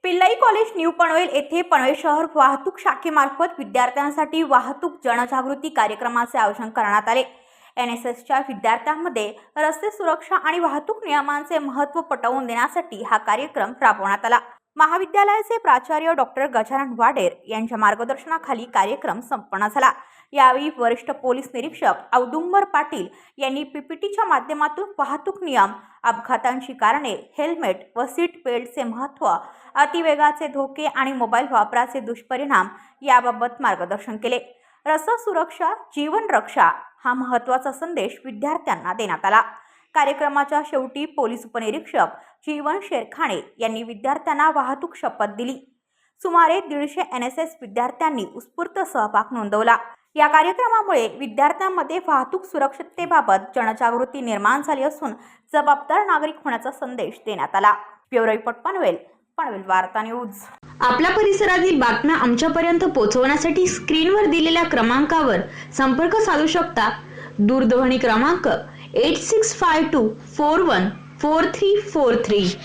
Pillai college new Panvel येथे पनवेल शहर वाहतूक शाखेमार्फत विद्यार्थ्यांसाठी वाहतूक जनजागृती कार्यक्रमाचे आयोजन करण्यात आले। एनएसएसच्या विद्यार्थ्यांमध्ये रस्ते सुरक्षा आणि वाहतूक नियमांचे महत्त्व पटवून देण्यासाठी हा कार्यक्रम राबवण्यात आला। महाविद्यालयाचे प्राचार्य डॉक्टर गजानन वाडेर यांच्या मार्गदर्शनाखाली कार्यक्रम संपन्न झाला। यावेळी वरिष्ठ पोलीस निरीक्षक औदुंबर पाटील यांनी पीपीटीच्या माध्यमातून वाहतूक नियम, अपघातांची कारणे, हेल्मेट व सीट बेल्टचे महत्त्व, अतिवेगाचे धोके आणि मोबाईल वापराचे दुष्परिणाम याबाबत मार्गदर्शन केले। रस्ता सुरक्षा जीवन रक्षा हा महत्त्वाचा संदेश विद्यार्थ्यांना देण्यात आला। कार्यक्रमाच्या शेवटी पोलीस उपनिरीक्षक जीवन शेरखाणे यांनी विद्यार्थ्यांना वाहतूक शपथ दिली। सुमारे 150 एनएसएस विद्यार्थ्यांनी उत्स्फूर्त सहभाग नोंदवला। या कार्यक्रमामुळे विद्यार्थ्यांमध्ये वाहतूक सुरक्षिततेबाबत जनजागृती निर्माण झाली असून जबाबदार नागरिक होण्याचा संदेश देण्यात आला। ब्युरो रिपोर्ट पनवेल वार्ता न्यूज। आपल्या परिसरातील बातम्या आमच्यापर्यंत पोहोचवण्यासाठी स्क्रीनवर दिलेल्या क्रमांकावर संपर्क साधू शकता। दूरध्वनी क्रमांक 8652414343।